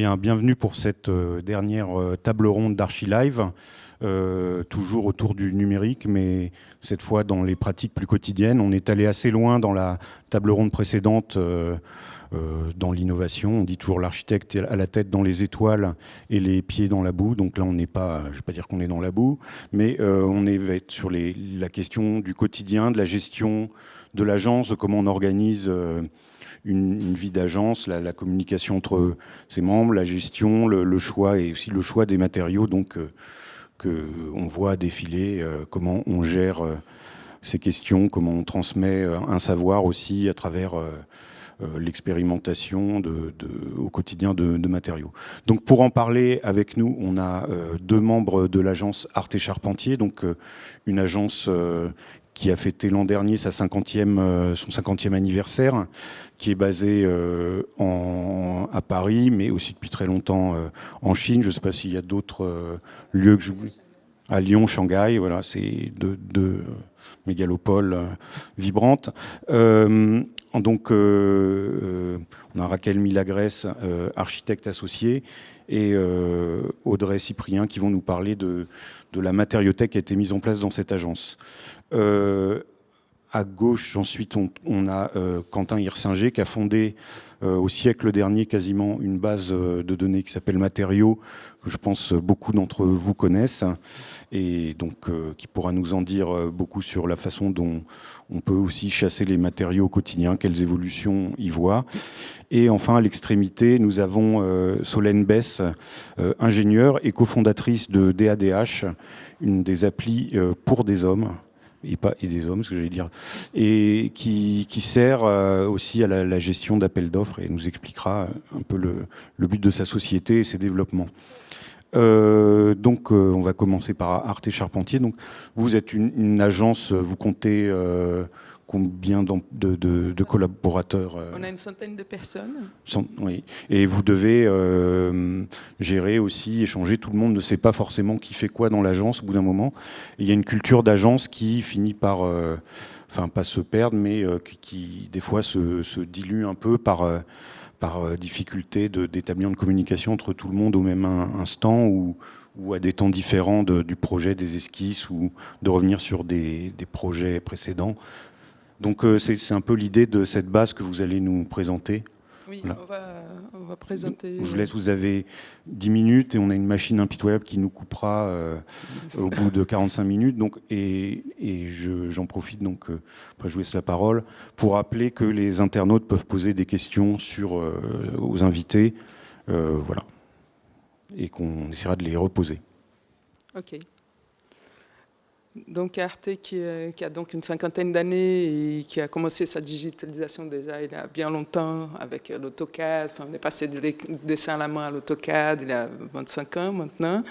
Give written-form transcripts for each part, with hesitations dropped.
Bien, bienvenue pour cette dernière table ronde d'Archilive, toujours autour du numérique, mais cette fois dans les pratiques plus quotidiennes. On est allé assez loin dans la table ronde précédente, dans l'innovation. On dit toujours l'architecte à la tête dans les étoiles et les pieds dans la boue. Donc là, on n'est pas, je ne vais pas dire qu'on est dans la boue, mais on est sur la question du quotidien, de la gestion de l'agence, de comment on organise une vie d'agence, la communication entre ses membres, la gestion, le choix et aussi le choix des matériaux donc, qu'on voit défiler, comment on gère ces questions, comment on transmet un savoir aussi à travers l'expérimentation au quotidien de matériaux. Donc pour en parler avec nous, on a deux membres de l'agence Arte Charpentier, donc une agence qui a fêté l'an dernier son 50e anniversaire, qui est basée à Paris, mais aussi depuis très longtemps en Chine. Je ne sais pas s'il y a d'autres lieux que j'oublie. À Lyon, Shanghai, voilà, c'est deux mégalopoles vibrantes. Donc, on a Raquel Milagrès, architecte associée, et Audrey Cyprien qui vont nous parler de la matériothèque qui a été mise en place dans cette agence. À gauche, ensuite, on a Quentin Hirsinger qui a fondé au siècle dernier quasiment une base de données qui s'appelle Matériaux, que je pense beaucoup d'entre vous connaissent, et donc qui pourra nous en dire beaucoup sur la façon dont on peut aussi chasser les matériaux au quotidien, quelles évolutions y voit. Et enfin, à l'extrémité, nous avons Solène Bess, ingénieure et cofondatrice de DADH, une des applis pour des hommes, et des hommes, ce que j'allais dire, et qui sert aussi à la gestion d'appels d'offres et nous expliquera un peu le but de sa société et ses développements. Donc, on va commencer par Arte Charpentier. Donc, vous êtes une agence, vous comptez combien de collaborateurs On a une centaine de personnes. Oui. Et vous devez gérer aussi, échanger. Tout le monde ne sait pas forcément qui fait quoi dans l'agence au bout d'un moment. Et il y a une culture d'agence qui finit par, enfin pas se perdre, mais qui des fois se dilue un peu par difficulté d'établir une communication entre tout le monde au même instant ou à des temps différents du projet, des esquisses, ou de revenir sur des projets précédents. Donc c'est un peu l'idée de cette base que vous allez nous présenter. Oui, voilà. on va présenter... Je vous laisse, vous avez 10 minutes et on a une machine impitoyable qui nous coupera au bout de 45 minutes. Donc, et j'en profite, donc, après je vous laisse la parole, pour rappeler que les internautes peuvent poser des questions aux invités, voilà, et qu'on essaiera de les reposer. Ok. Donc Arte qui a donc une cinquantaine d'années et qui a commencé sa digitalisation déjà il y a bien longtemps avec l'AutoCAD. Enfin, on est passé du dessin à la main à l'AutoCAD il y a 25 ans maintenant.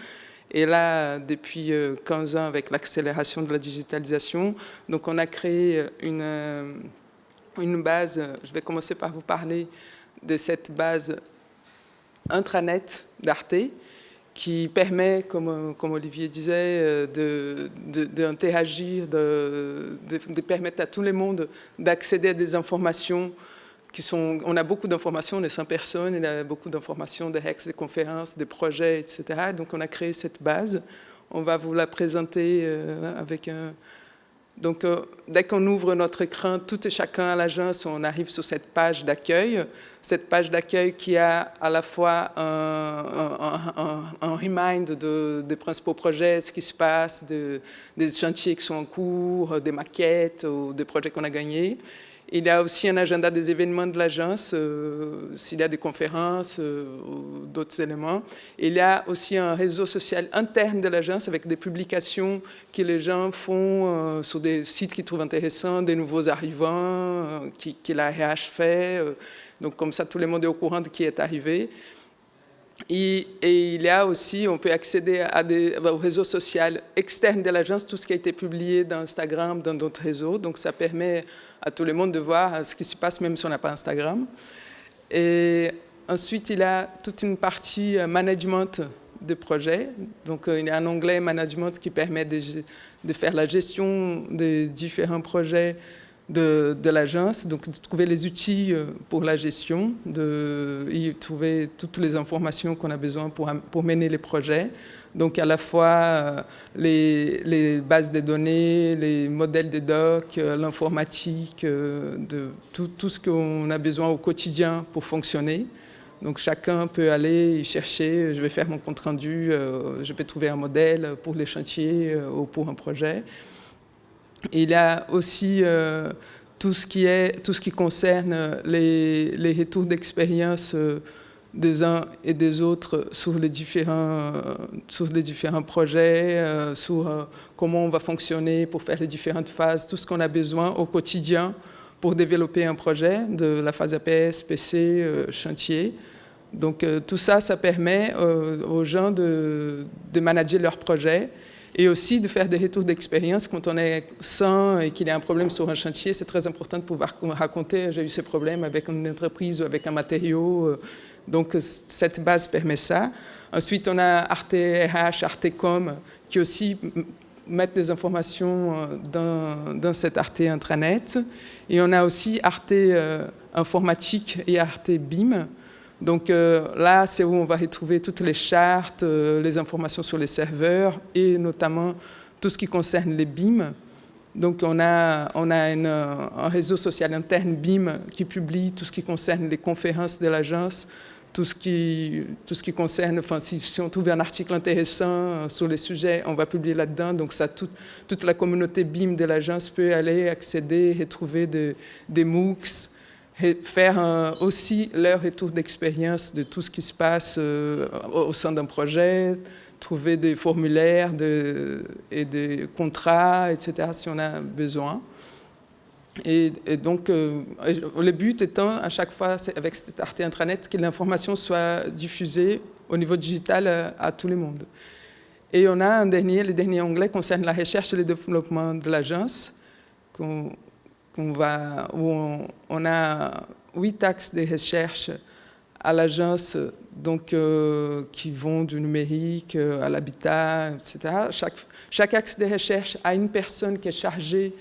Et là, depuis 15 ans, avec l'accélération de la digitalisation, donc on a créé une base. Je vais commencer par vous parler de cette base intranet d'Arte, qui permet, comme Olivier disait, d'interagir, de permettre à tout le monde d'accéder à des informations qui sont... On a beaucoup d'informations, on est 100 personnes, il y a beaucoup d'informations, des hacks, des conférences, des projets, etc. Donc on a créé cette base. On va vous la présenter avec un... Donc, dès qu'on ouvre notre écran, tout et chacun à l'agence, on arrive sur cette page d'accueil. Cette page d'accueil qui a à la fois un remind des principaux projets, ce qui se passe, des chantiers qui sont en cours, des maquettes ou des projets qu'on a gagnés. Il y a aussi un agenda des événements de l'agence, s'il y a des conférences ou d'autres éléments. Il y a aussi un réseau social interne de l'agence avec des publications que les gens font sur des sites qu'ils trouvent intéressants, des nouveaux arrivants, que la RH fait. Donc comme ça, tout le monde est au courant de qui est arrivé. Et il y a aussi, on peut accéder au réseau social externe de l'agence, tout ce qui a été publié dans Instagram, dans d'autres réseaux. Donc ça permet à tout le monde de voir ce qui se passe, même si on n'a pas Instagram. Et ensuite, il y a toute une partie management de projets. Donc il y a un onglet management qui permet de faire la gestion des différents projets de l'agence, donc de trouver les outils pour la gestion, de y trouver toutes les informations qu'on a besoin pour mener les projets. Donc à la fois les bases de données, les modèles de doc, l'informatique, de tout ce qu'on a besoin au quotidien pour fonctionner. Donc chacun peut aller y chercher, je vais faire mon compte rendu, je peux trouver un modèle pour les chantiers ou pour un projet. Et il y a aussi tout ce qui concerne les retours d'expérience des uns et des autres sur les différents projets, sur comment on va fonctionner pour faire les différentes phases, tout ce qu'on a besoin au quotidien pour développer un projet, de la phase APS, PC, chantier. Donc tout ça, ça permet aux gens de manager leur projet et aussi de faire des retours d'expérience. Quand on est 100 et qu'il y a un problème sur un chantier, c'est très important de pouvoir raconter « j'ai eu ce problème avec une entreprise ou avec un matériau ». Donc cette base permet ça. Ensuite, on a Arte RH, Artecom, qui aussi mettent des informations dans cet Arte intranet. Et on a aussi Arte Informatique et Arte BIM. Donc là, c'est où on va retrouver toutes les chartes, les informations sur les serveurs et notamment tout ce qui concerne les BIM. Donc on a un réseau social interne BIM qui publie tout ce qui concerne les conférences de l'agence, tout ce qui concerne, enfin, si on trouve un article intéressant sur les sujets, on va publier là-dedans. Donc ça, toute la communauté BIM de l'agence peut aller accéder, retrouver des MOOCs, faire aussi leur retour d'expérience de tout ce qui se passe au sein d'un projet, trouver des formulaires et des contrats, etc., si on a besoin. Et donc, le but étant, à chaque fois, avec cet Arte Intranet, que l'information soit diffusée au niveau digital à tout le monde. Et on a le dernier onglet concerne la recherche et le développement de l'agence, où on a 8 axes de recherche à l'agence, donc qui vont du numérique à l'habitat, etc. Chaque axe de recherche a une personne qui est chargée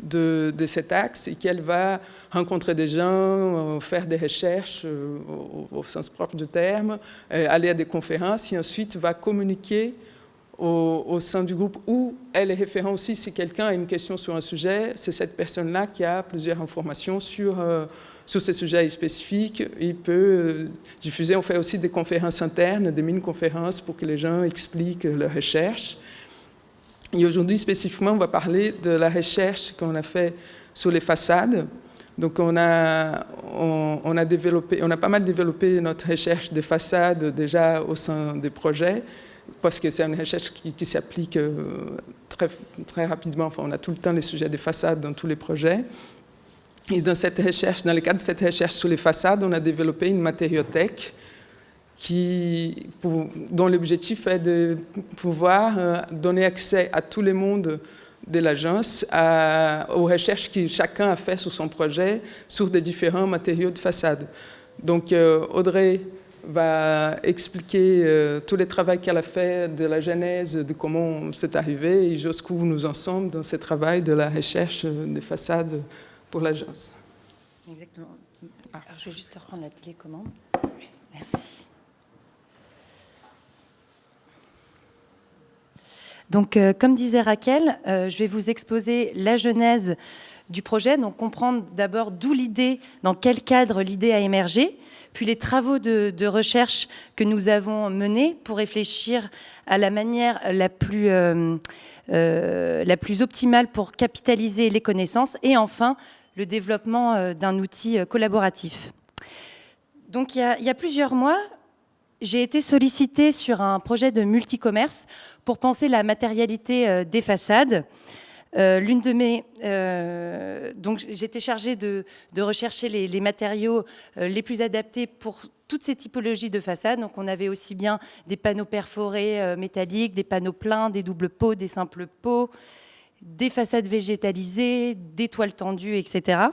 de cet axe et qu'elle va rencontrer des gens, faire des recherches au sens propre du terme, aller à des conférences et ensuite va communiquer au sein du groupe où elle est référent aussi. Si quelqu'un a une question sur un sujet, c'est cette personne-là qui a plusieurs informations sur ces sujets spécifiques. Il peut diffuser. On fait aussi des conférences internes, des mini-conférences pour que les gens expliquent leurs recherches. Et aujourd'hui, spécifiquement, on va parler de la recherche qu'on a fait sur les façades. Donc, on a pas mal développé notre recherche des façades déjà au sein des projets, parce que c'est une recherche qui s'applique très, très rapidement. Enfin, on a tout le temps les sujets des façades dans tous les projets. Et dans le cadre de cette recherche sur les façades, on a développé une matériothèque dont l'objectif est de pouvoir donner accès à tout le monde de l'agence aux recherches que chacun a fait sur son projet sur des différents matériaux de façade. Donc Audrey va expliquer tout le travail qu'elle a fait de la genèse, de comment c'est arrivé et jusqu'où nous en sommes dans ce travail de la recherche des façades pour l'agence. Exactement. Alors, je vais juste reprendre la télécommande. Merci. Donc, comme disait Raquel, je vais vous exposer la genèse du projet, donc comprendre d'abord d'où l'idée, dans quel cadre l'idée a émergé, puis les travaux de recherche que nous avons menés pour réfléchir à la manière la plus optimale pour capitaliser les connaissances, et enfin, le développement d'un outil collaboratif. Donc, il y a plusieurs mois, j'ai été sollicitée sur un projet de multicommerce pour penser la matérialité des façades. Donc j'étais chargée de rechercher les matériaux les plus adaptés pour toutes ces typologies de façades. Donc on avait aussi bien des panneaux perforés métalliques, des panneaux pleins, des doubles pots, des simples pots, des façades végétalisées, des toiles tendues, etc.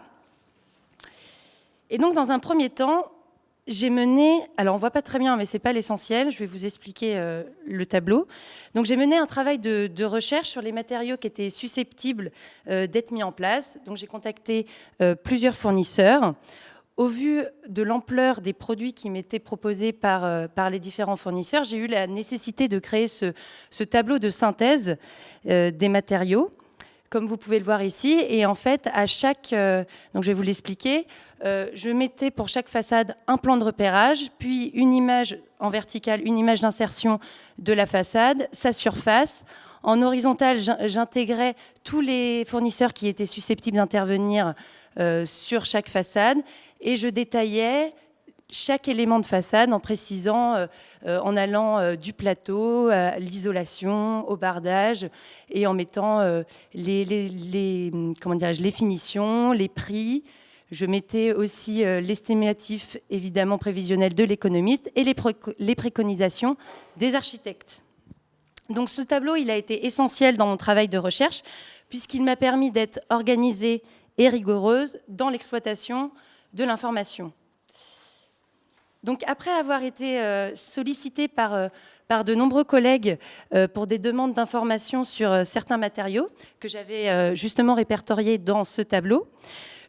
Et donc dans un premier temps, j'ai mené, alors on ne voit pas très bien, mais ce n'est pas l'essentiel, je vais vous expliquer le tableau. Donc j'ai mené un travail de recherche sur les matériaux qui étaient susceptibles d'être mis en place. Donc j'ai contacté plusieurs fournisseurs. Au vu de l'ampleur des produits qui m'étaient proposés par les différents fournisseurs, j'ai eu la nécessité de créer ce tableau de synthèse des matériaux, comme vous pouvez le voir ici. Et en fait, à chaque... donc je vais vous l'expliquer. Je mettais pour chaque façade un plan de repérage, puis une image en verticale, une image d'insertion de la façade, sa surface. En horizontal, j'intégrais tous les fournisseurs qui étaient susceptibles d'intervenir sur chaque façade et je détaillais chaque élément de façade en précisant, en allant du plateau à l'isolation, au bardage et en mettant les finitions, les prix. Je mettais aussi l'estimatif évidemment prévisionnel de l'économiste et les préconisations des architectes. Donc ce tableau, il a été essentiel dans mon travail de recherche puisqu'il m'a permis d'être organisée et rigoureuse dans l'exploitation de l'information. Donc après avoir été sollicitée par de nombreux collègues pour des demandes d'informations sur certains matériaux que j'avais justement répertoriés dans ce tableau,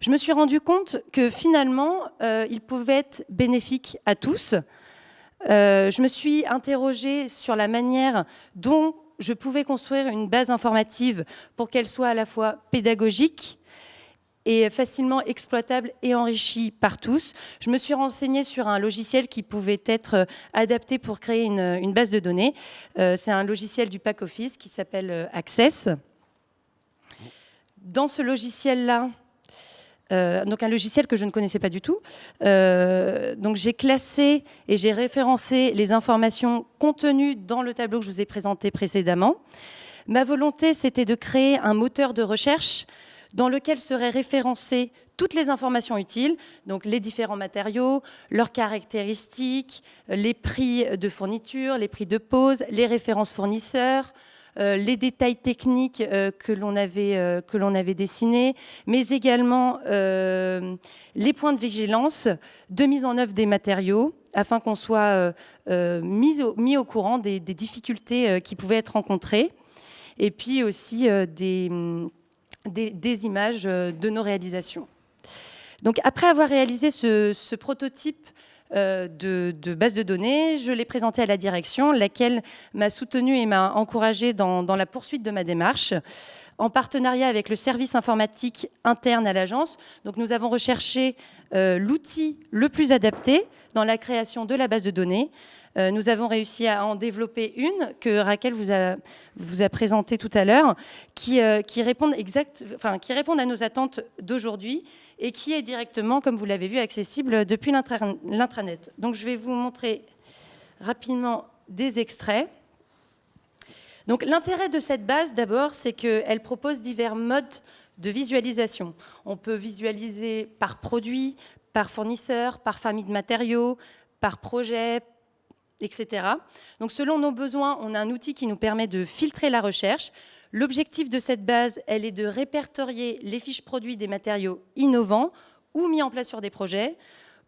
je me suis rendu compte que finalement, ils pouvaient être bénéfiques à tous. Je me suis interrogée sur la manière dont je pouvais construire une base informative pour qu'elle soit à la fois pédagogique et facilement exploitable et enrichie par tous. Je me suis renseignée sur un logiciel qui pouvait être adapté pour créer une base de données. C'est un logiciel du pack office qui s'appelle Access. Dans ce logiciel-là, donc un logiciel que je ne connaissais pas du tout. Donc j'ai classé et j'ai référencé les informations contenues dans le tableau que je vous ai présenté précédemment. Ma volonté, c'était de créer un moteur de recherche dans lequel seraient référencées toutes les informations utiles, donc les différents matériaux, leurs caractéristiques, les prix de fourniture, les prix de pose, les références fournisseurs, les détails techniques que l'on avait dessinés, mais également les points de vigilance de mise en œuvre des matériaux, afin qu'on soit mis au courant des difficultés qui pouvaient être rencontrées, et puis aussi des images de nos réalisations. Donc après avoir réalisé ce prototype de base de données, je l'ai présenté à la direction, laquelle m'a soutenue et m'a encouragée dans la poursuite de ma démarche, en partenariat avec le service informatique interne à l'agence. Donc nous avons recherché l'outil le plus adapté dans la création de la base de données. Nous avons réussi à en développer une que Raquel vous a présentée tout à l'heure, qui répond à nos attentes d'aujourd'hui et qui est directement, comme vous l'avez vu, accessible depuis l'intranet. Donc je vais vous montrer rapidement des extraits. Donc l'intérêt de cette base, d'abord, c'est qu'elle propose divers modes de visualisation. On peut visualiser par produit, par fournisseur, par famille de matériaux, par projet, etc. Donc selon nos besoins, on a un outil qui nous permet de filtrer la recherche. L'objectif de cette base, elle est de répertorier les fiches produits des matériaux innovants ou mis en place sur des projets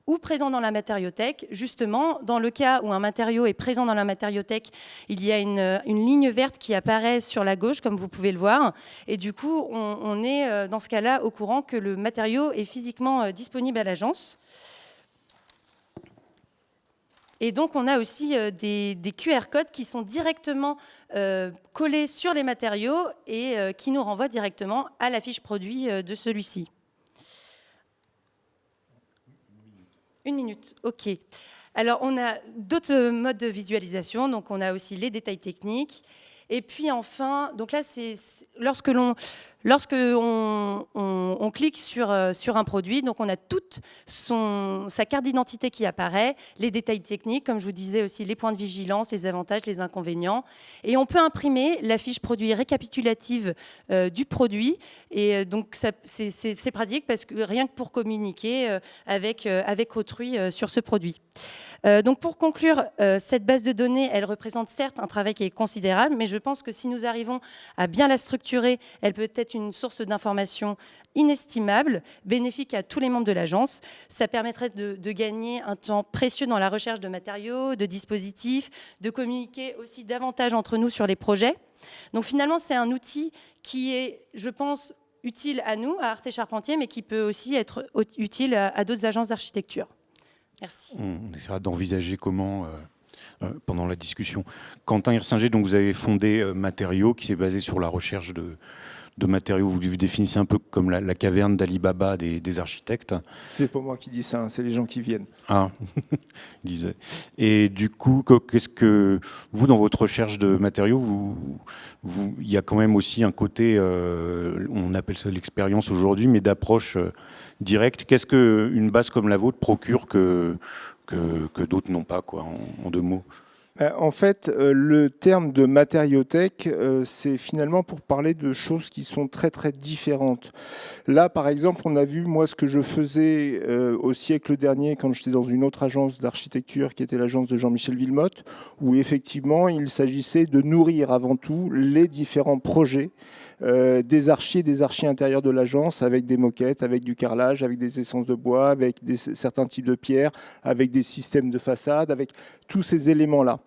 ou présents dans la matériothèque. Justement, dans le cas où un matériau est présent dans la matériothèque, il y a une ligne verte qui apparaît sur la gauche, comme vous pouvez le voir. Et du coup, on est dans ce cas-là au courant que le matériau est physiquement disponible à l'agence. Et donc, on a aussi des QR codes qui sont directement collés sur les matériaux et qui nous renvoient directement à la fiche produit de celui-ci. 1 minute, OK. Alors, on a d'autres modes de visualisation. Donc, on a aussi les détails techniques. Et puis, enfin, donc là, c'est lorsque on clique sur un produit, donc on a toute sa carte d'identité qui apparaît, les détails techniques, comme je vous disais aussi, les points de vigilance, les avantages, les inconvénients. Et on peut imprimer la fiche produit récapitulative du produit. Et donc, c'est pratique parce que rien que pour communiquer avec autrui sur ce produit. Donc pour conclure, cette base de données, elle représente certes un travail qui est considérable, mais je pense que si nous arrivons à bien la structurer, elle peut être est une source d'information inestimable, bénéfique à tous les membres de l'agence. Ça permettrait de gagner un temps précieux dans la recherche de matériaux, de dispositifs, de communiquer aussi davantage entre nous sur les projets. Donc finalement, c'est un outil qui est, je pense, utile à nous, à Arte Charpentier, mais qui peut aussi être utile à d'autres agences d'architecture. Merci. On essaiera d'envisager comment, pendant la discussion. Quentin Hirsinger, donc vous avez fondé Matériaux, qui s'est basé sur la recherche de matériaux. Vous définissez un peu comme la caverne d'Ali Baba des architectes. C'est pas moi qui dis ça, hein, c'est les gens qui viennent. Ah, disait. Et du coup, qu'est-ce que vous, dans votre recherche de matériaux, il y a quand même aussi un côté, on appelle ça l'expérience aujourd'hui, mais d'approche directe. Qu'est-ce qu'une base comme la vôtre procure que d'autres n'ont pas, quoi, en deux mots? En fait, le terme de matériothèque, c'est finalement pour parler de choses qui sont très très différentes. Là, par exemple, on a vu, moi, ce que je faisais au siècle dernier quand j'étais dans une autre agence d'architecture qui était l'agence de Jean-Michel Villemotte, où effectivement, il s'agissait de nourrir avant tout les différents projets des archis et des archis intérieurs de l'agence, avec des moquettes, avec du carrelage, avec des essences de bois, avec certains types de pierres, avec des systèmes de façade, avec tous ces éléments-là.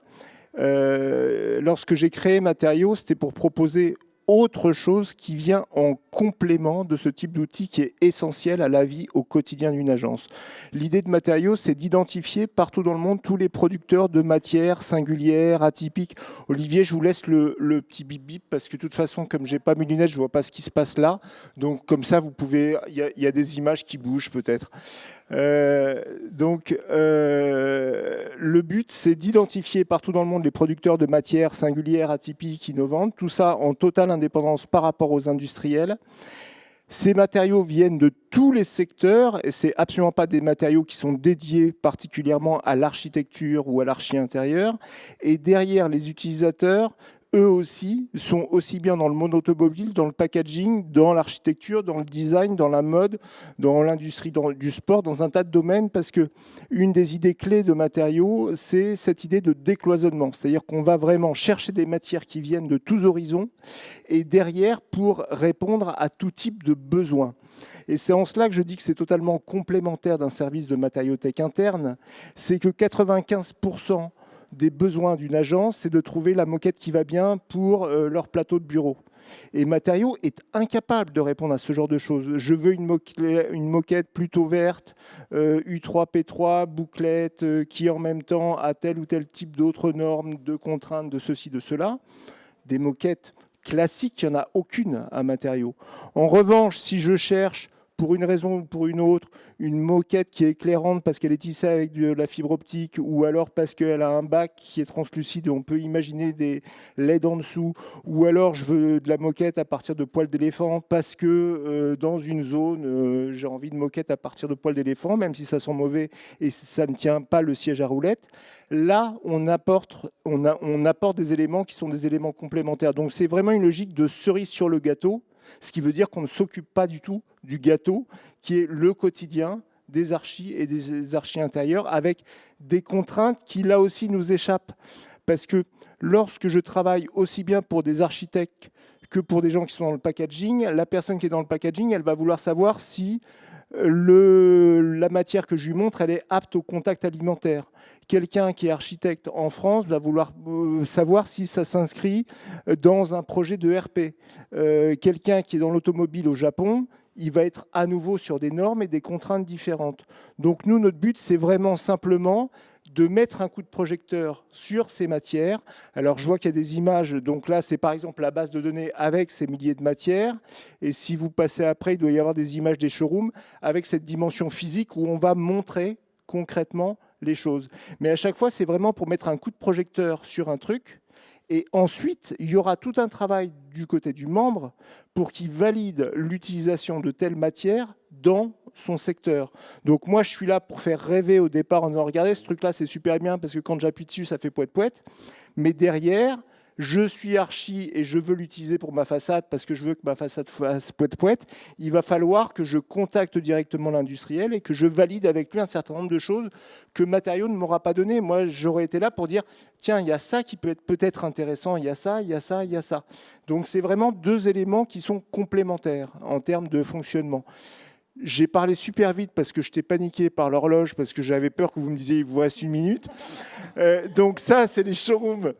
Lorsque j'ai créé Matériaux, c'était pour proposer autre chose qui vient en complément de ce type d'outil qui est essentiel à la vie au quotidien d'une agence. L'idée de Matériaux, c'est d'identifier partout dans le monde tous les producteurs de matières singulières, atypiques. Olivier, je vous laisse le petit bip bip parce que de toute façon, comme j'ai pas mes lunettes, je vois pas ce qui se passe là. Donc comme ça, vous pouvez, il y a des images qui bougent peut-être. Le but, c'est d'identifier partout dans le monde les producteurs de matières singulières, atypiques, innovantes, tout ça en totale indépendance par rapport aux industriels. Ces matériaux viennent de tous les secteurs et c'est absolument pas des matériaux qui sont dédiés particulièrement à l'architecture ou à l'archi intérieur. Et derrière, les utilisateurs, eux aussi, sont aussi bien dans le monde automobile, dans le packaging, dans l'architecture, dans le design, dans la mode, dans l'industrie du sport, dans un tas de domaines, parce que une des idées clés de Matériaux, c'est cette idée de décloisonnement. C'est-à-dire qu'on va vraiment chercher des matières qui viennent de tous horizons et derrière pour répondre à tout type de besoins. Et c'est en cela que je dis que c'est totalement complémentaire d'un service de matériothèque interne, c'est que 95% des besoins d'une agence, c'est de trouver la moquette qui va bien pour leur plateau de bureau. Et Matériaux est incapable de répondre à ce genre de choses. Je veux une moquette plutôt verte, U3P3, bouclette, qui en même temps a tel ou tel type d'autres normes, de contraintes, de ceci, de cela. Des moquettes classiques, il n'y en a aucune à Matériaux. En revanche, si je cherche pour une raison ou pour une autre, une moquette qui est éclairante parce qu'elle est tissée avec de la fibre optique ou alors parce qu'elle a un bac qui est translucide et on peut imaginer des LED en dessous, ou alors je veux de la moquette à partir de poils d'éléphant parce que dans une zone, j'ai envie de moquette à partir de poils d'éléphant, même si ça sent mauvais et ça ne tient pas le siège à roulettes. Là, on apporte des éléments qui sont des éléments complémentaires. Donc c'est vraiment une logique de cerise sur le gâteau. Ce qui veut dire qu'on ne s'occupe pas du tout du gâteau, qui est le quotidien des archis et des archis intérieurs, avec des contraintes qui, là aussi, nous échappent. Parce que lorsque je travaille aussi bien pour des architectes que pour des gens qui sont dans le packaging, la personne qui est dans le packaging, elle va vouloir savoir si la matière que je lui montre, elle est apte au contact alimentaire. Quelqu'un qui est architecte en France va vouloir savoir si ça s'inscrit dans un projet de RP. Quelqu'un qui est dans l'automobile au Japon, il va être à nouveau sur des normes et des contraintes différentes. Donc nous, notre but, c'est vraiment simplement de mettre un coup de projecteur sur ces matières. Alors, je vois qu'il y a des images. Donc là, c'est par exemple la base de données avec ces milliers de matières. Et si vous passez après, il doit y avoir des images des showrooms avec cette dimension physique où on va montrer concrètement les choses. Mais à chaque fois, c'est vraiment pour mettre un coup de projecteur sur un truc. Et ensuite, il y aura tout un travail du côté du membre pour qu'il valide l'utilisation de telle matière dans son secteur. Donc moi, je suis là pour faire rêver au départ en disant « Regardez, ce truc-là, c'est super bien parce que quand j'appuie dessus, ça fait poète-poète. » Mais derrière, je suis archi et je veux l'utiliser pour ma façade parce que je veux que ma façade fasse poète-poète, il va falloir que je contacte directement l'industriel et que je valide avec lui un certain nombre de choses que Matériaux ne m'aura pas donné. Moi, j'aurais été là pour dire, tiens, il y a ça qui peut être peut-être intéressant, il y a ça, il y a ça, il y a ça. Donc, c'est vraiment deux éléments qui sont complémentaires en termes de fonctionnement. J'ai parlé super vite parce que j'étais paniqué par l'horloge, parce que j'avais peur que vous me disiez il vous reste 1 minute. Donc ça, c'est les showrooms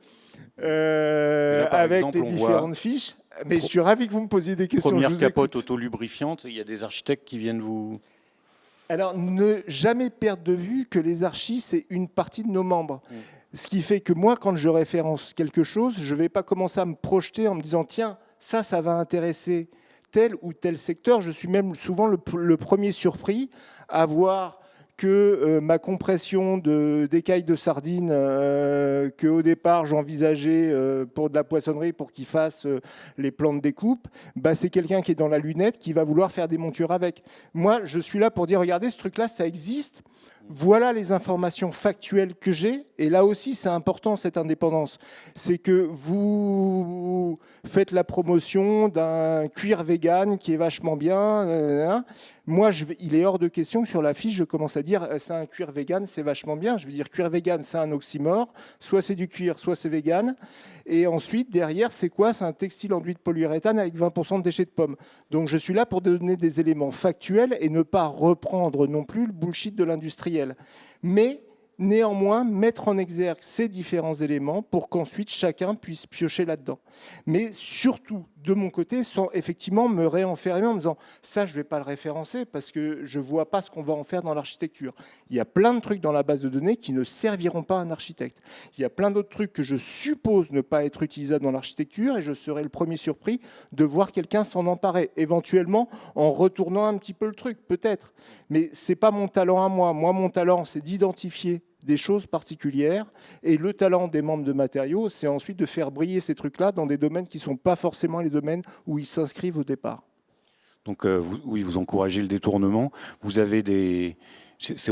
avec exemple, les différentes fiches. Mais je suis ravi que vous me posiez des questions. Première capote auto-lubrifiante, il y a des architectes qui viennent vous... Alors, ne jamais perdre de vue que les archis, c'est une partie de nos membres. Ce qui fait que moi, quand je référence quelque chose, je ne vais pas commencer à me projeter en me disant « Tiens, ça va intéresser tel ou tel secteur ». Je suis même souvent le premier surpris à voir que ma compression d'écailles de sardines qu'au départ j'envisageais pour de la poissonnerie pour qu'il fasse les plans de découpe, bah, c'est quelqu'un qui est dans la lunette qui va vouloir faire des montures avec. Moi, je suis là pour dire, regardez, ce truc-là, ça existe. Voilà les informations factuelles que j'ai. Et là aussi, c'est important, cette indépendance. C'est que vous faites la promotion d'un cuir vegan qui est vachement bien. Moi, il est hors de question que sur la fiche, je commence à dire c'est un cuir vegan, c'est vachement bien. Je veux dire, cuir vegan, c'est un oxymore. Soit c'est du cuir, soit c'est vegan. Et ensuite, derrière, c'est quoi? C'est un textile enduit de polyuréthane avec 20% de déchets de pommes. Donc, je suis là pour donner des éléments factuels et ne pas reprendre non plus le bullshit de l'industriel. Mais néanmoins, mettre en exergue ces différents éléments pour qu'ensuite chacun puisse piocher là-dedans. Mais surtout, de mon côté, sans effectivement me réenfermer en me disant « ça, je ne vais pas le référencer parce que je ne vois pas ce qu'on va en faire dans l'architecture ». Il y a plein de trucs dans la base de données qui ne serviront pas à un architecte. Il y a plein d'autres trucs que je suppose ne pas être utilisables dans l'architecture et je serai le premier surpris de voir quelqu'un s'en emparer, éventuellement en retournant un petit peu le truc, peut-être. Mais ce n'est pas mon talent à moi. Moi, mon talent, c'est d'identifier des choses particulières. Et le talent des membres de Matériaux, c'est ensuite de faire briller ces trucs-là dans des domaines qui ne sont pas forcément les domaines où ils s'inscrivent au départ. Donc vous encouragez le détournement. Vous avez des...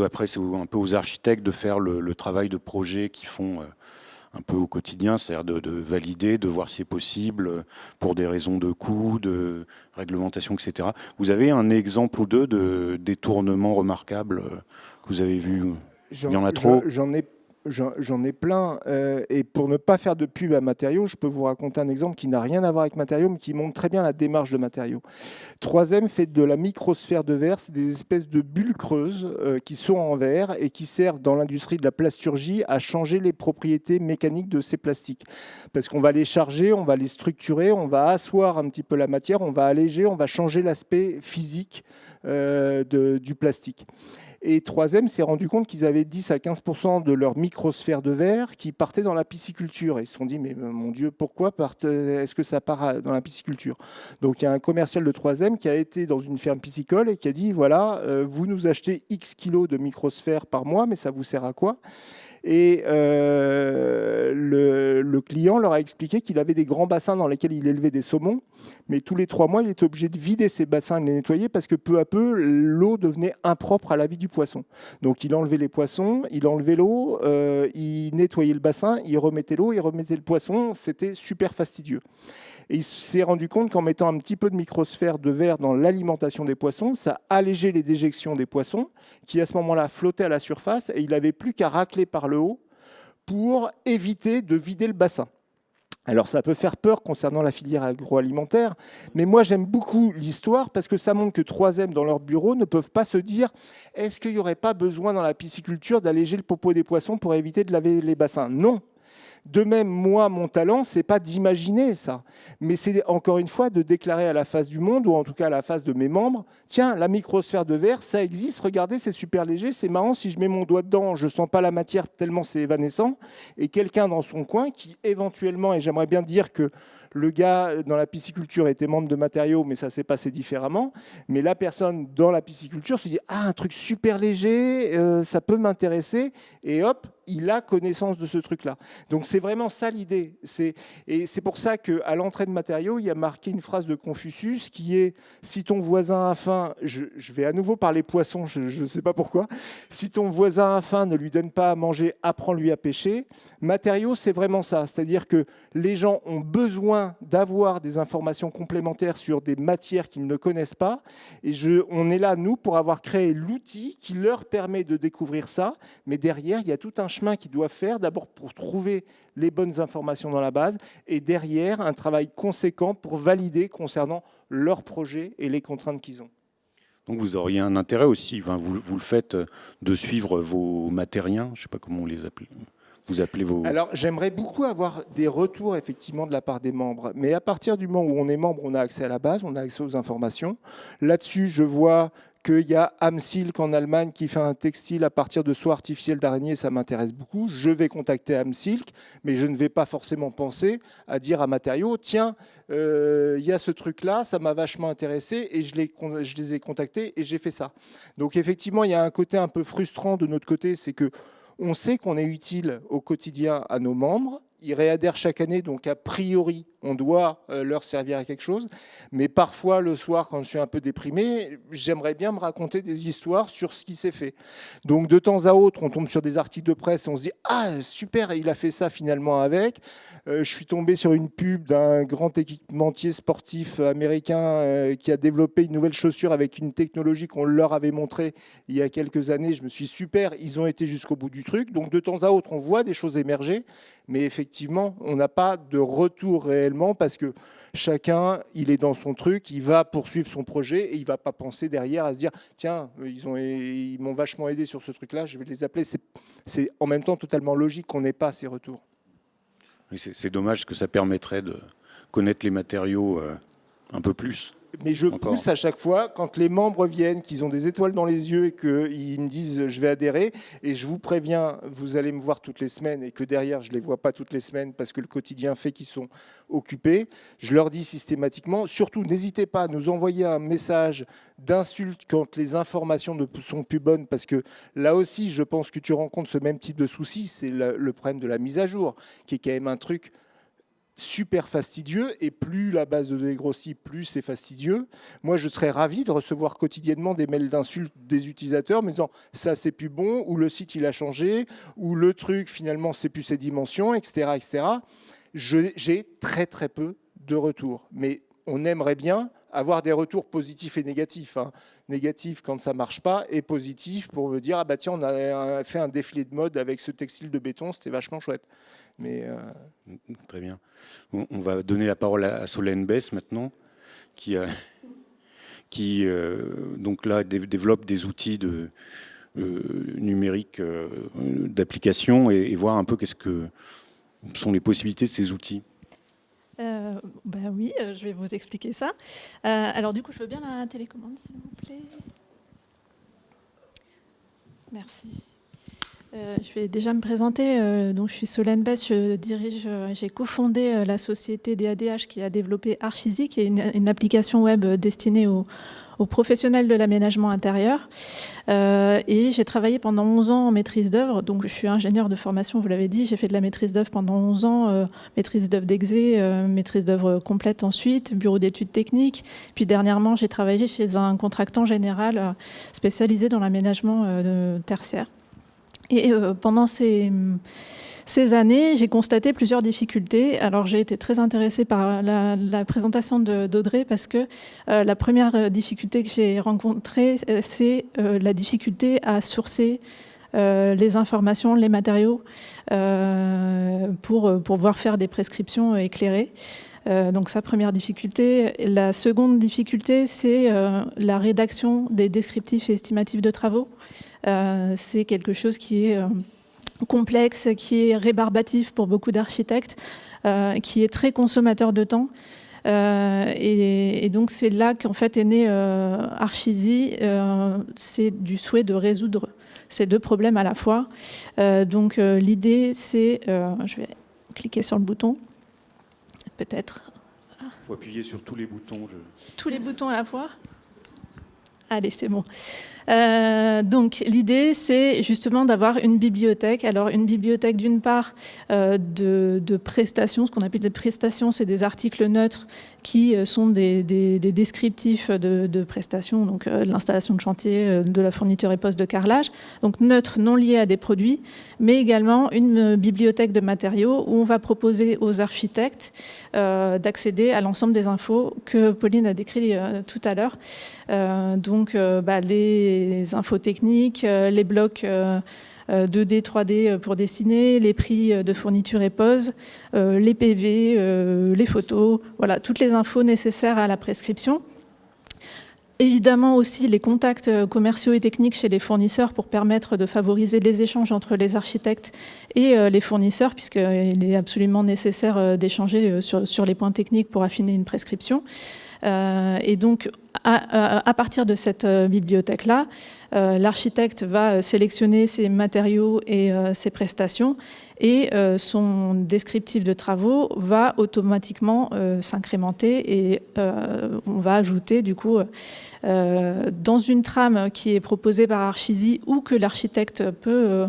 Après, c'est un peu aux architectes de faire le travail de projet qu'ils font un peu au quotidien, c'est-à-dire de valider, de voir si c'est possible pour des raisons de coût, de réglementation, etc. Vous avez un exemple ou deux de détournement remarquable que vous avez vu? Il y en a trop. J'en ai plein. Et pour ne pas faire de pub à Matériaux, je peux vous raconter un exemple qui n'a rien à voir avec Matériaux, mais qui montre très bien la démarche de Matériaux. 3M fait de la microsphère de verre, c'est des espèces de bulles creuses qui sont en verre et qui servent dans l'industrie de la plasturgie à changer les propriétés mécaniques de ces plastiques. Parce qu'on va les charger, on va les structurer, on va asseoir un petit peu la matière, on va alléger, on va changer l'aspect physique du plastique. Et 3M s'est rendu compte qu'ils avaient 10 à 15% de leur microsphère de verre qui partait dans la pisciculture. Et ils se sont dit, mais mon Dieu, pourquoi est-ce que ça part dans la pisciculture? Donc il y a un commercial de 3M qui a été dans une ferme piscicole et qui a dit, voilà, vous nous achetez X kilos de microsphère par mois, mais ça vous sert à quoi? Et le client leur a expliqué qu'il avait des grands bassins dans lesquels il élevait des saumons, mais tous les 3 mois, il était obligé de vider ces bassins et de les nettoyer parce que peu à peu, l'eau devenait impropre à la vie du poisson. Donc il enlevait les poissons, il enlevait l'eau, il nettoyait le bassin, il remettait l'eau, il remettait le poisson. C'était super fastidieux. Et il s'est rendu compte qu'en mettant un petit peu de microsphère de verre dans l'alimentation des poissons, ça allégeait les déjections des poissons qui, à ce moment-là, flottaient à la surface et il n'avait plus qu'à racler par le haut pour éviter de vider le bassin. Alors ça peut faire peur concernant la filière agroalimentaire, mais moi j'aime beaucoup l'histoire parce que ça montre que 3M dans leur bureau ne peuvent pas se dire est-ce qu'il n'y aurait pas besoin dans la pisciculture d'alléger le popo des poissons pour éviter de laver les bassins? Non. De même, moi, mon talent, c'est pas d'imaginer ça, mais c'est encore une fois de déclarer à la face du monde, ou en tout cas à la face de mes membres, tiens, la microsphère de verre, ça existe, regardez, c'est super léger, c'est marrant, si je mets mon doigt dedans, je sens pas la matière tellement c'est évanescent, et quelqu'un dans son coin qui éventuellement, et j'aimerais bien dire que le gars dans la pisciculture était membre de Matériaux, mais ça s'est passé différemment. Mais la personne dans la pisciculture se dit « Ah, un truc super léger, ça peut m'intéresser. » Et hop, il a connaissance de ce truc-là. Donc c'est vraiment ça l'idée. Et c'est pour ça qu'à l'entrée de matériaux, il y a marqué une phrase de Confucius qui est « Si ton voisin a faim », je vais à nouveau parler poisson, je ne sais pas pourquoi, « Si ton voisin a faim, ne lui donne pas à manger, apprends-lui à pêcher ». Matériaux, c'est vraiment ça. C'est-à-dire que les gens ont besoin d'avoir des informations complémentaires sur des matières qu'ils ne connaissent pas. Et on est là, nous, pour avoir créé l'outil qui leur permet de découvrir ça. Mais derrière, il y a tout un chemin qu'ils doivent faire, d'abord pour trouver les bonnes informations dans la base, et derrière, un travail conséquent pour valider concernant leur projet et les contraintes qu'ils ont. Donc vous auriez un intérêt aussi, enfin, vous le faites, de suivre vos matériens, je ne sais pas comment on les appelle. Vous appelez vos... Alors, j'aimerais beaucoup avoir des retours, effectivement, de la part des membres. Mais à partir du moment où on est membre, on a accès à la base, on a accès aux informations. Là-dessus, je vois qu'il y a Amsilk en Allemagne qui fait un textile à partir de soie artificielle d'araignée, ça m'intéresse beaucoup. Je vais contacter Amsilk, mais je ne vais pas forcément penser à dire à Matériaux, tiens, il y a ce truc-là, ça m'a vachement intéressé, et je les ai contactés et j'ai fait ça. Donc effectivement, il y a un côté un peu frustrant de notre côté, c'est que on sait qu'on est utile au quotidien à nos membres. Ils réadhèrent chaque année, donc a priori, on doit leur servir à quelque chose. Mais parfois, le soir, quand je suis un peu déprimé, j'aimerais bien me raconter des histoires sur ce qui s'est fait. Donc, de temps à autre, on tombe sur des articles de presse et on se dit « Ah, super, il a fait ça finalement avec ». Je suis tombé sur une pub d'un grand équipementier sportif américain qui a développé une nouvelle chaussure avec une technologie qu'on leur avait montrée il y a quelques années. Je me suis dit « Super, ils ont été jusqu'au bout du truc ». Donc, de temps à autre, on voit des choses émerger, mais effectivement, on n'a pas de retour réellement parce que chacun, il est dans son truc, il va poursuivre son projet et il ne va pas penser derrière à se dire « Tiens, ils m'ont vachement aidé sur ce truc-là, je vais les appeler ». C'est en même temps totalement logique qu'on n'ait pas ces retours. Oui, c'est dommage que ça permettrait de connaître les matériaux un peu plus. Mais je pousse à chaque fois, quand les membres viennent, qu'ils ont des étoiles dans les yeux et qu'ils me disent « je vais adhérer », et je vous préviens, vous allez me voir toutes les semaines, et que derrière, je ne les vois pas toutes les semaines parce que le quotidien fait qu'ils sont occupés, je leur dis systématiquement, surtout n'hésitez pas à nous envoyer un message d'insulte quand les informations ne sont plus bonnes, parce que là aussi, je pense que tu rencontres ce même type de souci, c'est le problème de la mise à jour, qui est quand même un truc super fastidieux, et plus la base de données grossit, plus c'est fastidieux. Moi, je serais ravi de recevoir quotidiennement des mails d'insultes des utilisateurs me disant « ça, c'est plus bon » ou « le site, il a changé » ou « le truc, finalement, c'est plus ses dimensions », etc. etc. J'ai très, très peu de retours. Mais on aimerait bien avoir des retours positifs et négatifs. Négatifs quand ça ne marche pas, et positifs pour me dire « ah bah tiens, on a fait un défilé de mode avec ce textile de béton, c'était vachement chouette ». Mais Très bien. On va donner la parole à Solène Besse maintenant, qui donc là développe des outils numériques d'application et voir un peu qu'est-ce que sont les possibilités de ces outils. Oui, je vais vous expliquer ça. Alors du coup, je veux bien la télécommande, s'il vous plaît. Merci. Je vais déjà me présenter. Donc, je suis Solène Besse, j'ai cofondé la société DADH qui a développé Archizy, qui est une application web destinée aux professionnels de l'aménagement intérieur. Et j'ai travaillé pendant 11 ans en maîtrise d'œuvre. Donc, je suis ingénieure de formation, vous l'avez dit. J'ai fait de la maîtrise d'œuvre pendant 11 ans, maîtrise d'œuvre d'exé, maîtrise d'œuvre complète ensuite, bureau d'études techniques. Puis dernièrement, j'ai travaillé chez un contractant général spécialisé dans l'aménagement tertiaire. Et pendant ces années, j'ai constaté plusieurs difficultés. Alors, j'ai été très intéressée par la présentation d'Audrey parce que la première difficulté que j'ai rencontrée, c'est la difficulté à sourcer les informations, les matériaux pour pouvoir faire des prescriptions éclairées. Donc, ça, première difficulté. La seconde difficulté, c'est la rédaction des descriptifs et estimatifs de travaux. C'est quelque chose qui est complexe, qui est rébarbatif pour beaucoup d'architectes, qui est très consommateur de temps. Et donc, c'est là qu'en fait est né Archizy. C'est du souhait de résoudre ces deux problèmes à la fois. Donc, l'idée, c'est... je vais cliquer sur le bouton. Peut-être. Il faut appuyer sur tous les boutons. Tous les boutons à la fois. Allez, c'est bon. Donc, l'idée, c'est justement d'avoir une bibliothèque. Alors, une bibliothèque, d'une part, de prestations. Ce qu'on appelle des prestations, c'est des articles neutres qui sont des descriptifs de prestations, donc l'installation de chantier, de la fourniture et poste de carrelage. Donc, neutres, non liés à des produits, mais également une bibliothèque de matériaux où on va proposer aux architectes d'accéder à l'ensemble des infos que Pauline a décrit tout à l'heure. Donc, les infos techniques, les blocs 2D, 3D pour dessiner, les prix de fourniture et pose, les PV, les photos, voilà, toutes les infos nécessaires à la prescription. Évidemment aussi les contacts commerciaux et techniques chez les fournisseurs pour permettre de favoriser les échanges entre les architectes et les fournisseurs, puisqu'il est absolument nécessaire d'échanger sur les points techniques pour affiner une prescription. Et donc, à partir de cette bibliothèque-là, l'architecte va sélectionner ses matériaux et ses prestations, et son descriptif de travaux va automatiquement s'incrémenter, et on va ajouter du coup dans une trame qui est proposée par Archizy ou que l'architecte peut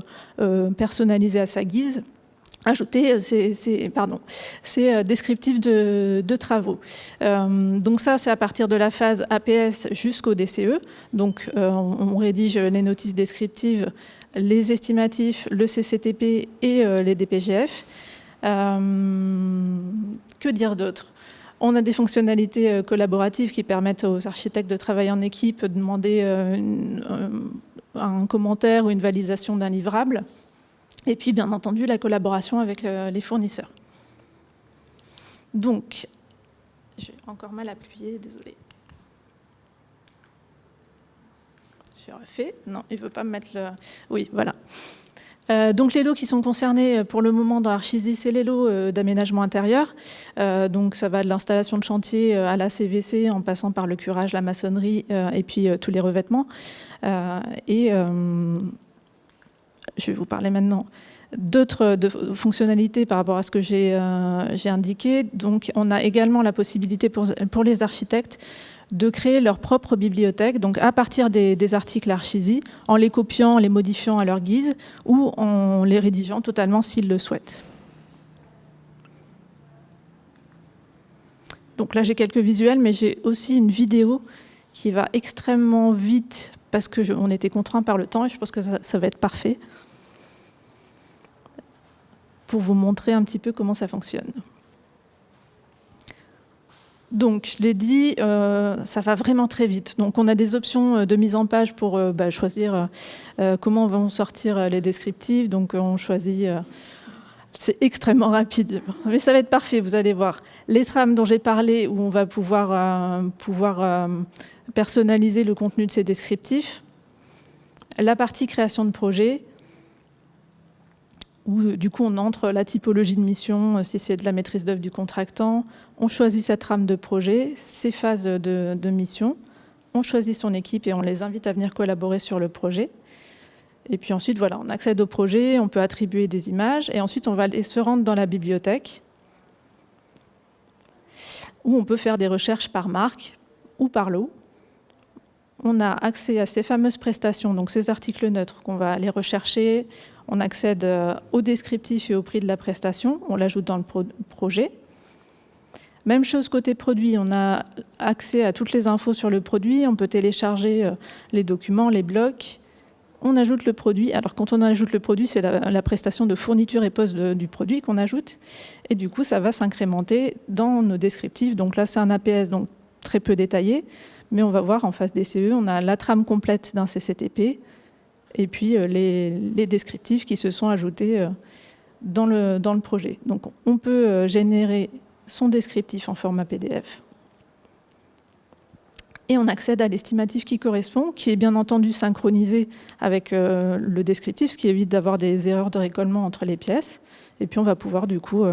personnaliser à sa guise, ajouter ces descriptifs de travaux. Donc ça, c'est à partir de la phase APS jusqu'au DCE. Donc on rédige les notices descriptives, les estimatifs, le CCTP et les DPGF. Que dire d'autre ? On a des fonctionnalités collaboratives qui permettent aux architectes de travailler en équipe, de demander un commentaire ou une validation d'un livrable. Et puis, bien entendu, la collaboration avec les fournisseurs. Donc, j'ai encore mal appuyé, désolée. J'ai refait. Non, il ne veut pas me mettre le... Oui, voilà. Donc, les lots qui sont concernés pour le moment dans Archizy, c'est les lots d'aménagement intérieur. Donc, ça va de l'installation de chantier à la CVC, en passant par le curage, la maçonnerie et puis tous les revêtements. Je vais vous parler maintenant d'autres fonctionnalités par rapport à ce que j'ai indiqué. Donc, on a également la possibilité pour les architectes de créer leur propre bibliothèque, donc à partir des articles Archizy, en les copiant, en les modifiant à leur guise, ou en les rédigeant totalement s'ils le souhaitent. Donc là, j'ai quelques visuels, mais j'ai aussi une vidéo qui va extrêmement vite, parce qu'on était contraint par le temps, et je pense que ça va être parfait, pour vous montrer un petit peu comment ça fonctionne. Donc, je l'ai dit, ça va vraiment très vite. Donc, on a des options de mise en page pour choisir comment vont sortir les descriptifs. Donc, on choisit... c'est extrêmement rapide, mais ça va être parfait, vous allez voir. Les trames dont j'ai parlé, où on va pouvoir personnaliser le contenu de ces descriptifs. La partie création de projet, où du coup on entre la typologie de mission, si c'est de la maîtrise d'œuvre du contractant, on choisit sa trame de projet, ses phases de mission, on choisit son équipe et on les invite à venir collaborer sur le projet. Et puis ensuite, voilà, on accède au projet, on peut attribuer des images, et ensuite on va se rendre dans la bibliothèque, où on peut faire des recherches par marque ou par lot. On a accès à ces fameuses prestations, donc ces articles neutres qu'on va aller rechercher. On accède au descriptif et au prix de la prestation. On l'ajoute dans le projet. Même chose côté produit, on a accès à toutes les infos sur le produit. On peut télécharger les documents, les blocs. On ajoute le produit. Alors quand on ajoute le produit, c'est la prestation de fourniture et pose du produit qu'on ajoute. Et du coup, ça va s'incrémenter dans nos descriptifs. Donc là, c'est un APS, donc très peu détaillé. Mais on va voir en phase DCE, on a la trame complète d'un CCTP et puis les descriptifs qui se sont ajoutés dans le projet. Donc on peut générer son descriptif en format PDF. Et on accède à l'estimatif qui correspond, qui est bien entendu synchronisé avec le descriptif, ce qui évite d'avoir des erreurs de récollement entre les pièces. Et puis on va pouvoir du coup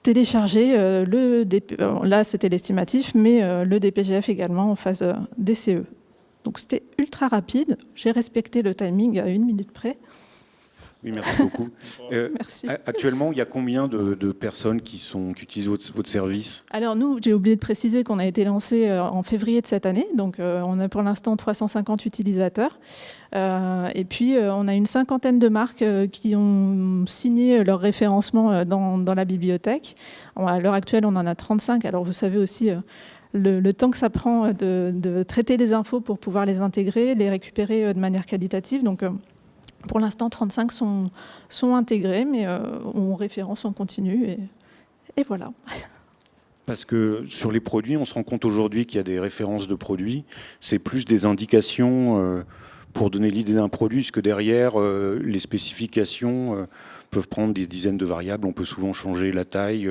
télécharger là c'était l'estimatif, mais le DPGF également en phase DCE. Donc c'était ultra rapide, j'ai respecté le timing à 1 minute près. Oui, merci beaucoup. Merci. Actuellement, il y a combien de personnes qui utilisent votre service? Alors nous, j'ai oublié de préciser qu'on a été lancé en février de cette année, donc on a pour l'instant 350 utilisateurs. Et puis on a une cinquantaine de marques qui ont signé leur référencement dans la bibliothèque. À l'heure actuelle, on en a 35. Alors vous savez aussi le temps que ça prend de traiter les infos pour pouvoir les intégrer, les récupérer de manière qualitative. Donc pour l'instant, 35 sont intégrés, mais on référence en continu et voilà. Parce que sur les produits, on se rend compte aujourd'hui qu'il y a des références de produits. C'est plus des indications pour donner l'idée d'un produit, parce que derrière, les spécifications peuvent prendre des dizaines de variables. On peut souvent changer la taille,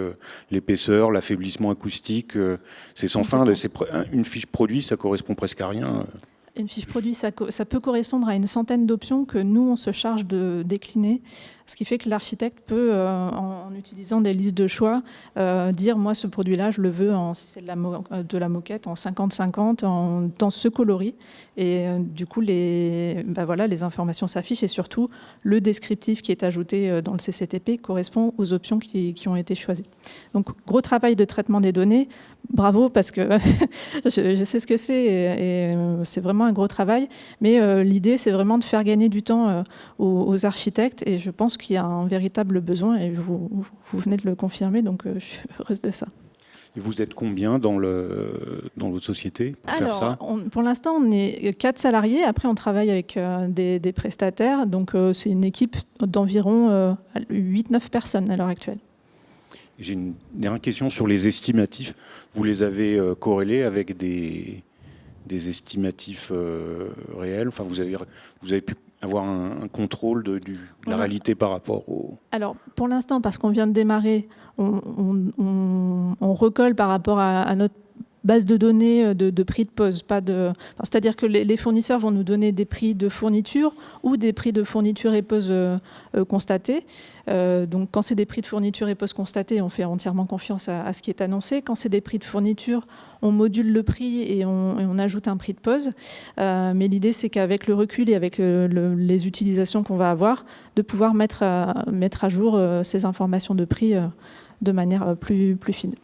l'épaisseur, l'affaiblissement acoustique. C'est sans fin. Une fiche produit, ça correspond presque à rien. Une fiche produit, ça peut correspondre à une centaine d'options que nous, on se charge de décliner. Ce qui fait que l'architecte peut, en utilisant des listes de choix, dire moi, ce produit-là, je le veux, si c'est de la moquette, en 50-50, dans ce coloris. Et du coup, les informations s'affichent et surtout, le descriptif qui est ajouté dans le CCTP correspond aux options qui ont été choisies. Donc, gros travail de traitement des données. Bravo, parce que je sais ce que c'est et c'est vraiment un gros travail. Mais l'idée, c'est vraiment de faire gagner du temps aux architectes et je pense qu'il y a un véritable besoin et vous venez de le confirmer, donc je suis heureuse de ça. Et vous êtes combien dans votre société pour faire ça? Pour l'instant, on est 4 salariés. Après, on travaille avec des prestataires. Donc, c'est une équipe d'environ 8-9 personnes à l'heure actuelle. J'ai une dernière question sur les estimatifs. Vous les avez corrélés avec des estimatifs réels? Enfin, vous avez pu avoir un contrôle de la réalité par rapport au... Alors, pour l'instant, parce qu'on vient de démarrer, on recolle par rapport à notre base de données de prix de pose. C'est-à-dire que les fournisseurs vont nous donner des prix de fourniture ou des prix de fourniture et pose constatés. Donc, quand c'est des prix de fourniture et pose constatés, on fait entièrement confiance à ce qui est annoncé. Quand c'est des prix de fourniture, on module le prix et on ajoute un prix de pose. Mais l'idée, c'est qu'avec le recul et avec les utilisations qu'on va avoir, de pouvoir mettre à jour ces informations de prix de manière plus fine.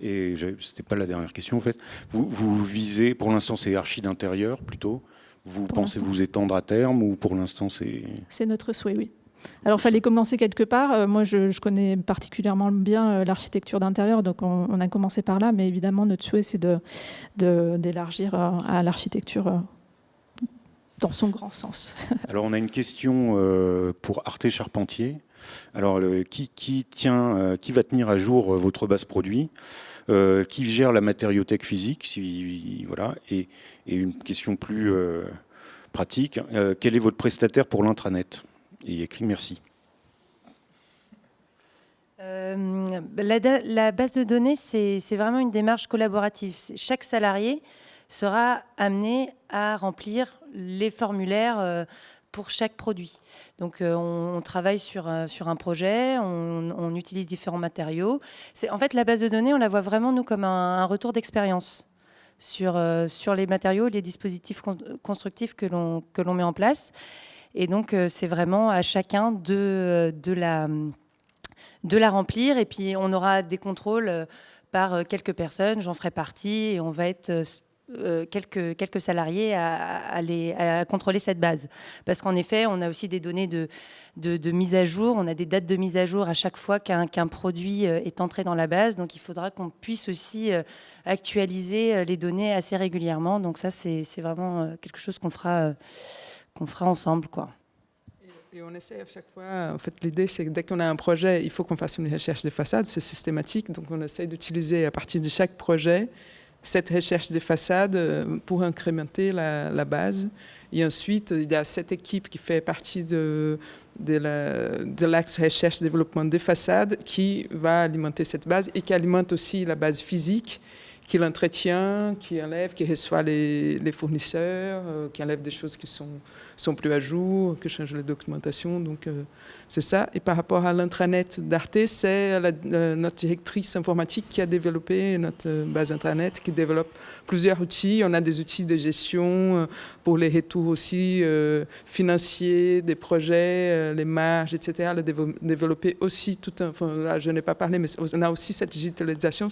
Et ce n'était pas la dernière question, en fait. Vous visez, pour l'instant, c'est archi d'intérieur, plutôt. Vous pensez vous étendre à terme ou pour l'instant, c'est... C'est notre souhait, oui. Alors, il fallait commencer quelque part. Moi, je connais particulièrement bien l'architecture d'intérieur, donc on a commencé par là. Mais évidemment, notre souhait, c'est d'élargir à l'architecture dans son grand sens. Alors, on a une question pour Arte Charpentier. Alors, qui va tenir à jour votre base produit? Qui gère la matériothèque physique, voilà, et une question plus pratique, quel est votre prestataire pour l'intranet? Et il écrit merci. La base de données, c'est vraiment une démarche collaborative. Chaque salarié sera amené à remplir les formulaires pour chaque produit. Donc, on travaille sur un projet, on utilise différents matériaux. En fait, la base de données, on la voit vraiment, nous, comme un retour d'expérience sur les matériaux, les dispositifs constructifs que l'on met en place. Et donc, c'est vraiment à chacun de la remplir. Et puis, on aura des contrôles par quelques personnes, j'en ferai partie, et on va être... quelques salariés à contrôler cette base. Parce qu'en effet, on a aussi des données de mise à jour, on a des dates de mise à jour à chaque fois qu'un produit est entré dans la base. Donc, il faudra qu'on puisse aussi actualiser les données assez régulièrement. Donc ça, c'est vraiment quelque chose qu'on fera ensemble, quoi. Et on essaie à chaque fois, en fait, l'idée, c'est que dès qu'on a un projet, il faut qu'on fasse une recherche des façades, c'est systématique. Donc, on essaie d'utiliser à partir de chaque projet cette recherche des façades pour incrémenter la base. Et ensuite, il y a cette équipe qui fait partie de l'axe recherche-développement des façades qui va alimenter cette base et qui alimente aussi la base physique qui l'entretient, qui enlève, qui reçoit les fournisseurs, qui enlève des choses qui sont plus à jour, qui change la documentation. Donc, c'est ça. Et par rapport à l'intranet d'Arte, c'est notre directrice informatique qui a développé notre base intranet, qui développe plusieurs outils. On a des outils de gestion pour les retours aussi financiers des projets, les marges, etc. Elle a développé aussi tout un... Enfin, là, je n'ai pas parlé, mais on a aussi cette digitalisation,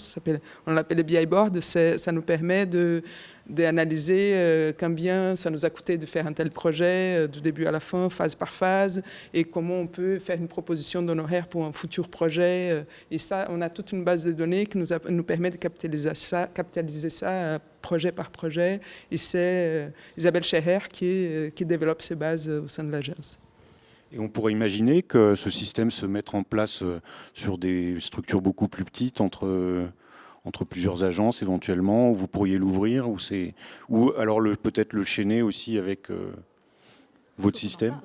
on l'appelle le BI Board. Ça nous permet d'analyser combien ça nous a coûté de faire un tel projet du début à la fin, phase par phase, et comment on peut faire une proposition d'honoraires pour un futur projet. Et ça, on a toute une base de données qui nous permet de capitaliser ça projet par projet. Et c'est Isabelle Scherer qui développe ces bases au sein de l'agence. Et on pourrait imaginer que ce système se mette en place sur des structures beaucoup plus petites, entre plusieurs agences éventuellement, où vous pourriez l'ouvrir, ou alors peut-être le chaîner aussi avec votre système.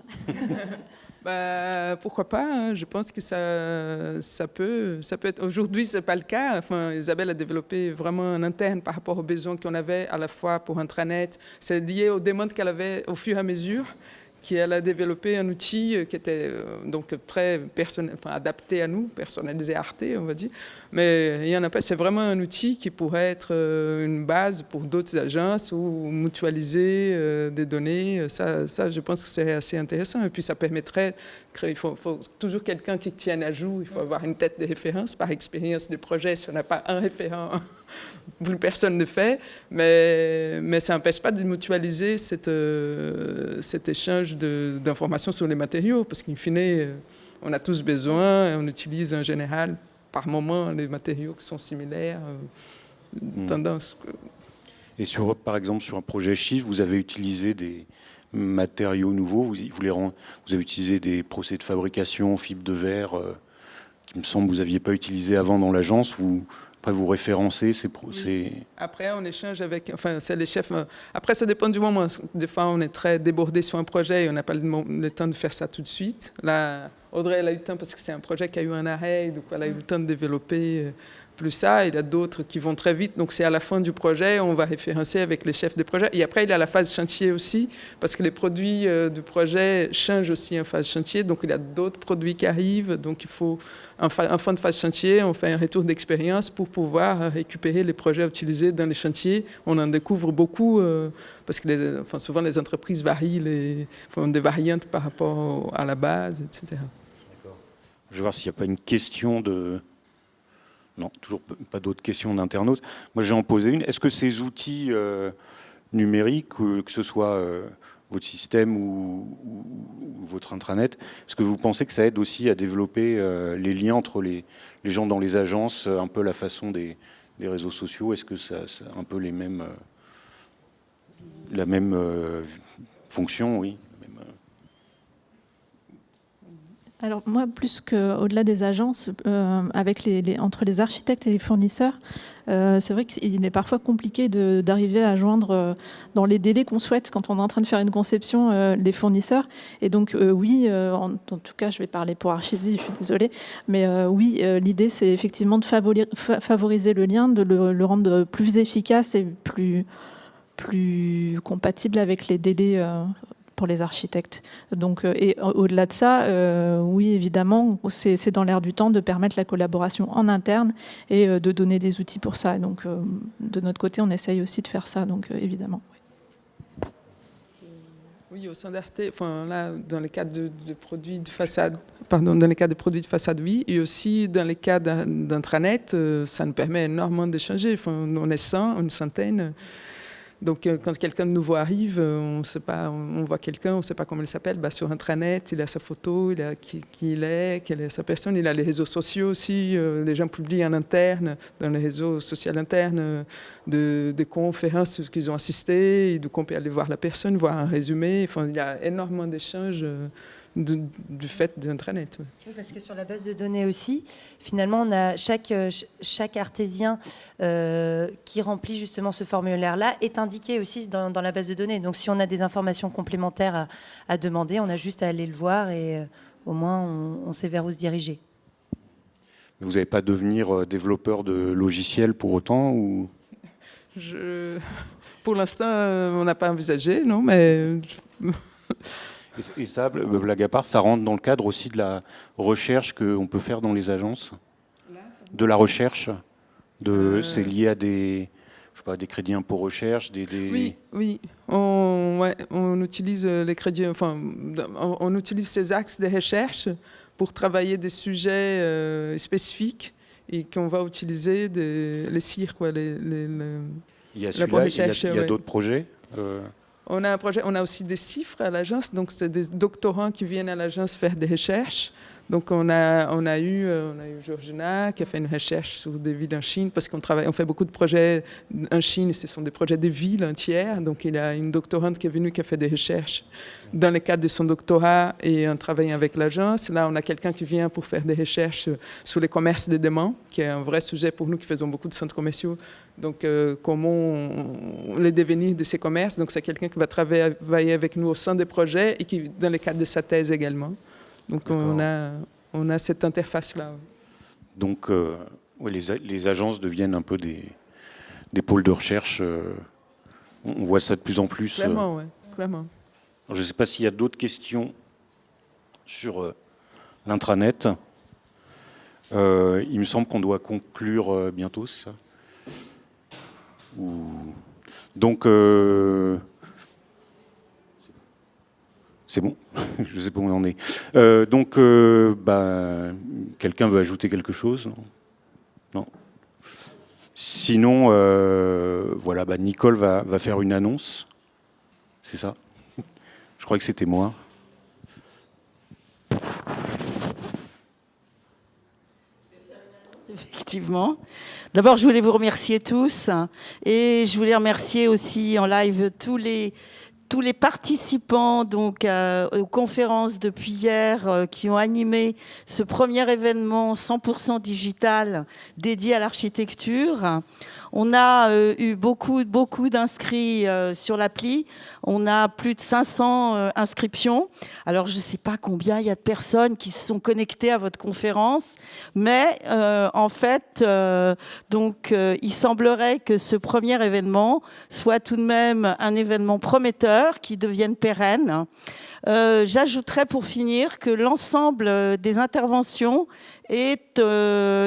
Pourquoi pas, hein. Je pense que ça peut être... Aujourd'hui, ce n'est pas le cas. Enfin, Isabelle a développé vraiment un interne par rapport aux besoins qu'on avait, à la fois pour intranet. C'est lié aux demandes qu'elle avait au fur et à mesure. Elle a développé un outil qui était donc très adapté à nous, personnalisé à Arte, on va dire. Mais il y en a pas. C'est vraiment un outil qui pourrait être une base pour d'autres agences ou mutualiser des données. Ça, je pense que c'est assez intéressant. Et puis, ça permettrait... Il faut toujours quelqu'un qui tienne à jour. Il faut avoir une tête de référence. Par expérience de projet, si on n'a pas un référent, plus personne ne fait. Mais ça n'empêche pas de mutualiser cet échange d'informations sur les matériaux. Parce qu'in fine, on a tous besoin. On utilise en général, par moment, les matériaux qui sont similaires. Tendance. Et par exemple, sur un projet Shift, vous avez utilisé des matériaux nouveaux, vous avez utilisé des procédés de fabrication, fibre de verre, qui me semble que vous n'aviez pas utilisé avant dans l'agence. Après, vous référencez Après, on échange avec... Enfin, c'est les chefs... Après, ça dépend du moment. Des fois, on est très débordé sur un projet et on n'a pas le temps de faire ça tout de suite. Là, Audrey, elle a eu le temps parce que c'est un projet qui a eu un arrêt, donc elle a eu le temps de développer plus ça. Il y a d'autres qui vont très vite, donc c'est à la fin du projet, on va référencer avec les chefs de projet. Et après, il y a la phase chantier aussi, parce que les produits du projet changent aussi en phase chantier, donc il y a d'autres produits qui arrivent, donc il faut, en fin de phase chantier, on fait un retour d'expérience pour pouvoir récupérer les projets utilisés dans les chantiers. On en découvre beaucoup, parce que souvent les entreprises varient, font des variantes par rapport à la base, etc. D'accord. Je vais voir s'il n'y a pas une question de... Non, toujours pas d'autres questions d'internautes. Moi, j'ai en posé une. Est-ce que ces outils numériques, que ce soit votre système ou votre intranet, est-ce que vous pensez que ça aide aussi à développer les liens entre les gens dans les agences, un peu la façon des réseaux sociaux? Est-ce que ça a un peu la même fonction, oui? Alors moi, plus qu'au-delà des agences, entre les architectes et les fournisseurs, c'est vrai qu'il est parfois compliqué d'arriver à joindre dans les délais qu'on souhaite quand on est en train de faire une conception les fournisseurs. Et donc oui, en tout cas, je vais parler pour Archizy, je suis désolée, mais oui, l'idée c'est effectivement de favoriser le lien, de le rendre plus efficace et plus compatible avec les délais pour les architectes. Donc, et au-delà de ça, oui, évidemment, c'est dans l'air du temps de permettre la collaboration en interne et de donner des outils pour ça. Donc, de notre côté, on essaye aussi de faire ça, donc évidemment. Oui, au sein d'Arte, là, dans les cas de produits de façade, dans les cas de produits de façade, oui, et aussi dans les cas d'intranet, ça nous permet énormément d'échanger. On est 100, une centaine. Donc, quand quelqu'un de nouveau arrive, on voit quelqu'un, on ne sait pas comment il s'appelle, sur intranet, il a sa photo, il a qui il est, quelle est sa personne, il a les réseaux sociaux aussi, les gens publient en interne, dans les réseaux sociaux internes, des conférences qu'ils ont assistées, et donc on peut aller voir la personne, voir un résumé, il y a énormément d'échanges du fait d'intranet. Oui, parce que sur la base de données aussi, finalement, on a chaque artésien qui remplit justement ce formulaire-là est indiqué aussi dans la base de données. Donc, si on a des informations complémentaires à demander, on a juste à aller le voir et au moins, on sait vers où se diriger. Vous n'allez pas devenir développeur de logiciels pour autant ou... Pour l'instant, on n'a pas envisagé, non, mais... Et ça, blague à part, ça rentre dans le cadre aussi de la recherche qu'on peut faire dans les agences? De la recherche c'est lié à des crédits impôts recherche, Oui. On utilise les crédits, on utilise ces axes de recherche pour travailler des sujets spécifiques et qu'on va utiliser les CIR, quoi, Il y a celui-là, il y a d'autres projets On a un projet, on a aussi des chiffres à l'agence, donc c'est des doctorants qui viennent à l'agence faire des recherches. Donc on a eu Georgina qui a fait une recherche sur des villes en Chine, parce on fait beaucoup de projets en Chine, ce sont des projets de villes entières. Donc il y a une doctorante qui est venue qui a fait des recherches dans le cadre de son doctorat et en travaillant avec l'agence. Là, on a quelqu'un qui vient pour faire des recherches sur les commerces de demain, qui est un vrai sujet pour nous qui faisons beaucoup de centres commerciaux. Donc, comment les devenir de ces commerces. Donc, c'est quelqu'un qui va travailler avec nous au sein des projets et qui, dans le cadre de sa thèse également. Donc, on a cette interface-là. Donc, les agences deviennent un peu des pôles de recherche. On voit ça de plus en plus. Clairement, oui. Clairement. Alors, je ne sais pas s'il y a d'autres questions sur l'intranet. Il me semble qu'on doit conclure bientôt, c'est ça? Donc, c'est bon, je ne sais pas où on en est. Donc, quelqu'un veut ajouter quelque chose? Non. Sinon, voilà, Nicole va faire une annonce. C'est ça? Je crois que c'était moi. Effectivement. D'abord, je voulais vous remercier tous et je voulais remercier aussi en live tous les participants donc, aux conférences depuis hier qui ont animé ce premier événement 100% digital dédié à l'architecture. On a eu beaucoup d'inscrits sur l'appli. On a plus de 500 inscriptions. Alors, je ne sais pas combien il y a de personnes qui se sont connectées à votre conférence, mais en fait, il semblerait que ce premier événement soit tout de même un événement prometteur qui devienne pérenne. J'ajouterais pour finir que l'ensemble des interventions est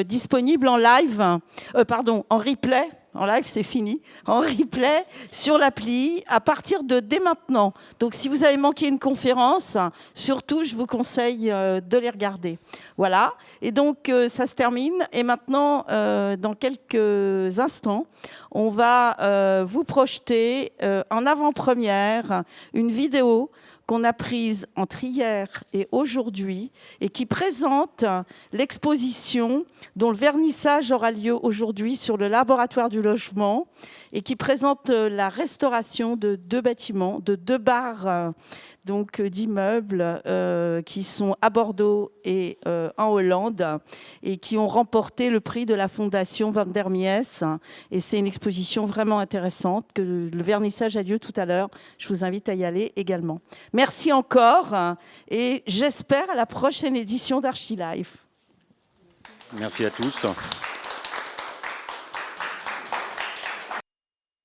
disponible en live, en replay. En live, c'est fini. En replay sur l'appli à partir de dès maintenant. Donc, si vous avez manqué une conférence, surtout, je vous conseille de les regarder. Voilà. Et donc, ça se termine. Et maintenant, dans quelques instants, on va vous projeter en avant-première une vidéo qu'on a prise entre hier et aujourd'hui et qui présente l'exposition dont le vernissage aura lieu aujourd'hui sur le laboratoire du logement et qui présente la restauration de 2 bâtiments, de 2 barres d'immeubles qui sont à Bordeaux et en Hollande et qui ont remporté le prix de la Fondation Van der Mies. Et c'est une exposition vraiment intéressante. Que le vernissage a lieu tout à l'heure. Je vous invite à y aller également. Merci encore et j'espère à la prochaine édition d'Archilife. Merci à tous.